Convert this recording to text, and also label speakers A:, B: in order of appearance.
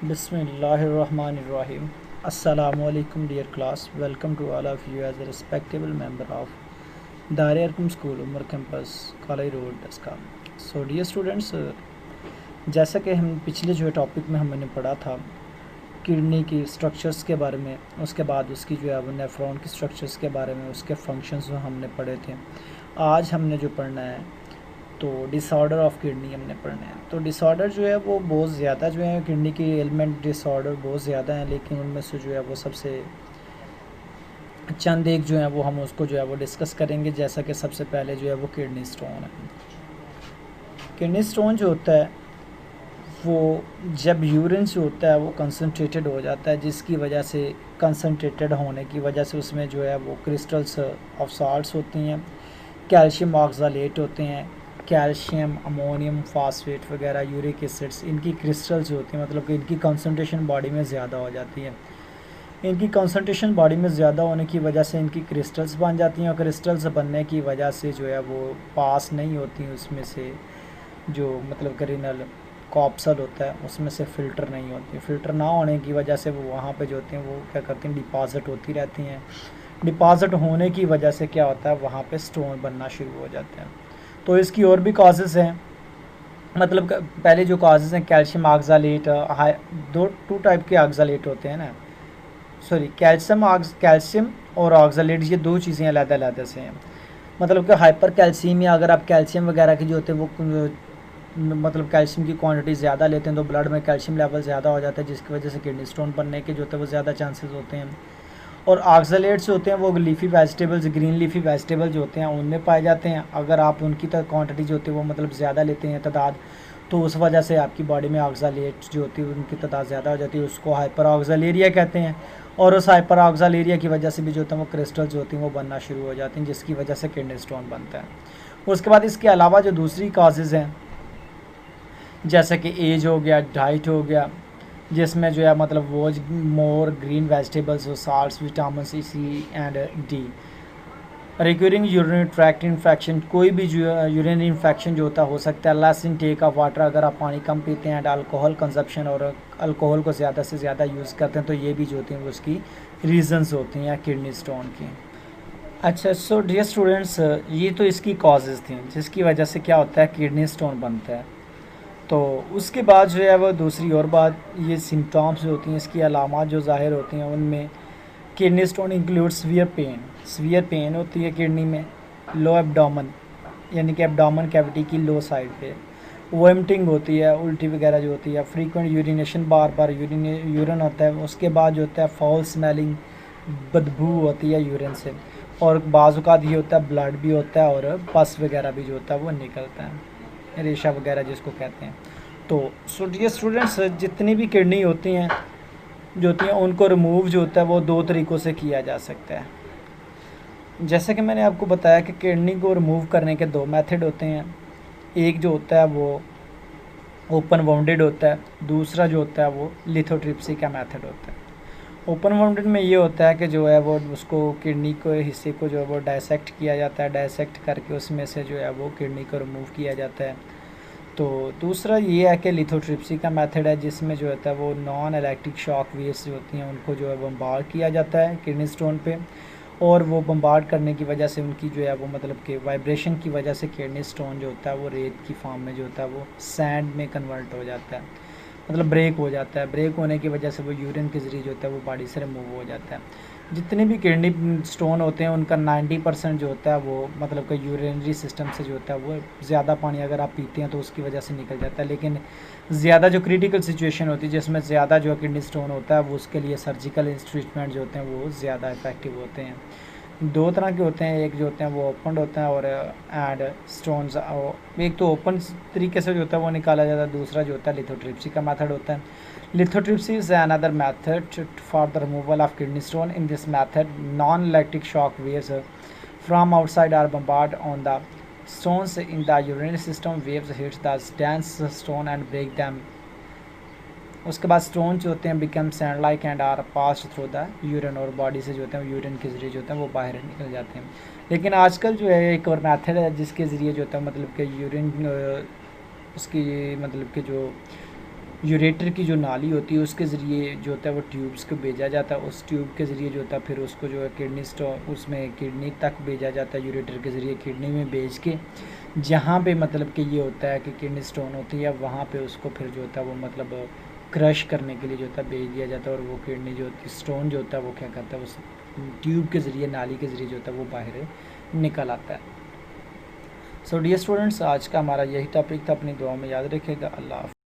A: Bismillahirrahmanirrahim. Assalamu alaikum dear class. Welcome to all of you as a respectable member of Darul Arqam School, Umar Campus, College Road, Daska. So dear students, जैसा कि हम पिछले जो topic में हमने पढ़ा था किडनी की स्ट्रक्चर्स के बारे में, उसके बाद उसकी जो है वो नेफ्रॉन की स्ट्रक्चर्स के बारे में, उसके फंक्शंस जो हमने पढ़े थे। आज हमने जो पढ़ना है तो डिसऑर्डर ऑफ किडनी हमने पढ़ना है। तो डिसऑर्डर जो है वो बहुत ज़्यादा जो है, किडनी की एलिमेंट डिसऑर्डर बहुत ज़्यादा हैं, लेकिन उनमें से जो है वो सबसे चंद एक जो है वो हम उसको जो है वो डिस्कस करेंगे। जैसा कि सबसे पहले जो है वो किडनी स्टोन है। किडनी स्टोन जो होता है वो जब यूरिन से होता है वो कंसनट्रेटेड हो जाता है, जिसकी वजह से कंसनट्रेटेड होने की वजह से उसमें जो है वो क्रिस्टल्स ऑफ साल्ट्स होती हैं, कैल्शियम ऑक्सालेट होते हैं, कैल्शियम अमोनियम फास्फेट वगैरह यूरिक एसिड्स, इनकी क्रिस्टल्स होती हैं, मतलब कि इनकी कंसनट्रेशन बॉडी में ज़्यादा हो जाती है। इनकी कंसनट्रेशन बॉडी में ज़्यादा होने की वजह से इनकी क्रिस्टल्स बन जाती हैं, और क्रिस्टल्स बनने की वजह से जो है वो पास नहीं होती उसमें से जो मतलब करीनल कॉप्सल होता है उसमें से फ़िल्टर नहीं होती। फ़िल्टर ना होने की वजह से वो वहाँ पे जो होती हैं वो क्या करती हैं, डिपॉज़िट होती रहती हैं। डिपॉज़िट होने की वजह से क्या होता है, वहाँ पे स्टोन बनना शुरू हो जाते हैं। तो इसकी और भी कॉजेज़ हैं, मतलब पहले जो कॉजेज़ हैं कैल्शियम ऑक्सालेट, टू टाइप के ऑक्सालेट होते हैं ना, सॉरी कैल्शियम और ऑक्सालेट, ये दो चीज़ें अलग-अलग से हैं। मतलब कि हाइपर कैल्सीमिया, अगर आप कैल्शियम वगैरह की जो होते हैं वो मतलब कैल्शियम की क्वांटिटी ज़्यादा लेते हैं तो ब्लड में कैल्शियम लेवल ज़्यादा हो जाता है, जिसकी वजह से किडनी स्टोन बनने के जो होते हैं वो ज़्यादा चांसेस होते हैं। और ऑक्सलेट्स होते हैं वो leafy vegetables, green leafy vegetable जो होते हैं उनमें पाए जाते हैं। अगर आप उनकी क्वांटिटी जो होती है वो मतलब ज़्यादा लेते हैं तादाद, तो उस वजह से आपकी बॉडी में ऑक्सलेट्स जो होती है उनकी तादाद ज़्यादा हो जाती है, उसको हाइपर ऑक्सलेरिया कहते हैं। और उस हाइपर ऑक्सलेरिया की वजह से भी जो होता है वो क्रिस्टल जो होती हैं वो बनना शुरू हो जाती हैं, जिसकी वजह से किडनी स्टोन बनता है। उसके बाद इसके अलावा जो दूसरी काजेज़ हैं, जैसे कि एज हो गया, डाइट हो गया, जिसमें जो है मतलब वो मोर ग्रीन वेजिटेबल्स और salts, vitamin C and D. Recurring urinary tract infection, कोई भी जो यूरिनरी इन्फेक्शन जो होता हो सकता है। लेस इनटेक ऑफ वाटर, अगर आप पानी कम पीते हैं, एंड अल्कोहल कंजप्शन, और अल्कोहल को ज़्यादा से ज़्यादा यूज़ करते हैं, तो ये भी जो होती हैं उसकी रीज़न्स होती हैं किडनी स्टोन की। अच्छा, सो डियर स्टूडेंट्स, ये तो इसकी कॉजेज़ थी जिसकी वजह से क्या होता है किडनी स्टोन बनता है। तो उसके बाद जो है वो दूसरी और बात, ये सिम्टम्स जो होती हैं, इसकी अलामात जो ज़ाहिर होती हैं, उनमें kidney stone include severe pain होती है किडनी में, लो एब्डोमन यानी कि एब्डोमन कैविटी की लो साइड पे, वोमिटिंग होती है, उल्टी वगैरह जो होती है, फ्रीक्वेंट यूरिनेशन, बार बार यूरिन होता है। उसके बाद जो होता है फाउल स्मेलिंग, बदबू होती है यूरिन से, और बाज़ औक़ात ये होता है ब्लड भी होता है और पस वगैरह भी जो होता है वो निकलता है, रेशा वगैरह जिसको कहते हैं। तो ये स्टूडेंट्स, जितनी भी किडनी होती हैं जो होती हैं उनको रिमूव जो होता है वो दो तरीक़ों से किया जा सकता है। जैसे कि मैंने आपको बताया कि किडनी को रिमूव करने के दो मेथड होते हैं। एक जो होता है वो ओपन वाउंडेड होता है, दूसरा जो होता है वो लिथोट्रिप्सी का मेथड होता है। ओपन वाउंडेड में ये होता है कि जो है वो उसको किडनी को हिस्से को जो है वो डायसेक्ट किया जाता है, डायसेक्ट करके उसमें से जो है वो किडनी को रिमूव किया जाता है। तो दूसरा ये है कि लिथोट्रिप्सी का मेथड है, जिसमें जो होता है वो नॉन इलेक्ट्रिक शॉक वेव्स जो होती हैं उनको जो है बम्बार्ड किया जाता है किडनी स्टोन पे, और वो बम्बार्ड करने की वजह से उनकी जो है वो मतलब कि वाइब्रेशन की वजह से किडनी स्टोन जो होता है वो रेत की फॉर्म में जो होता है वो सैंड में कन्वर्ट हो जाता है, मतलब ब्रेक हो जाता है। ब्रेक होने की वजह से वो यूरिन के ज़रिए जो होता है वो बॉडी से रिमूव हो जाता है। जितने भी किडनी स्टोन होते हैं उनका 90% जो होता है वो मतलब कि यूरिनरी सिस्टम से जो होता है वो ज़्यादा पानी अगर आप पीते हैं तो उसकी वजह से निकल जाता है। लेकिन ज़्यादा जो क्रिटिकल सिचुएशन होती है जिसमें ज़्यादा जो किडनी स्टोन होता है वो उसके लिए सर्जिकल ट्रीटमेंट जो होते हैं वो ज़्यादा इफ़ेक्टिव होते हैं। दो तरह के होते हैं, एक जो होते हैं वो ओपन होते हैं और एंड स्टोन्स, एक तो ओपन तरीके से जो होता है वो निकाला जाता है, दूसरा जो होता है लिथोट्रिप्सी का मेथड होता है। Lithotripsy is another method for the removal of kidney stone. In this method, non-electric shock waves from outside are bombarded on the stones in the urinary system. Waves hit the dense stone and break them. उसके बाद stone जो होते हैं become sand like and are pass through the urine, और body से जो होते हैं यूरिन के ज़रिए जो होते हैं वो बाहर निकल जाते हैं। लेकिन आजकल जो है एक और मेथड है जिसके ज़रिए जो होता है मतलब कि यूरिन उसकी मतलब कि जो यूरेटर की जो नाली होती है उसके ज़रिए जो होता है वो ट्यूब्स को भेजा जाता है, उस ट्यूब के ज़रिए जो होता है फिर उसको जो है किडनी स्टोन उसमें किडनी तक भेजा जाता है, यूरेटर के ज़रिए किडनी में भेज के जहाँ पे मतलब कि ये होता है कि किडनी स्टोन होती है वहाँ पे उसको फिर जो होता है वो मतलब क्रश करने के लिए जो होता है भेज दिया जाता है, और वो किडनी जो होती है स्टोन जो होता है वो क्या करता है उस ट्यूब के ज़रिए नाली के ज़रिए जो होता है वो बाहर निकल आता है। सो डियर स्टूडेंट्स, आज का हमारा यही टॉपिक था, अपनी दुआ में याद रखिएगा। अल्लाह हाफ़िज़।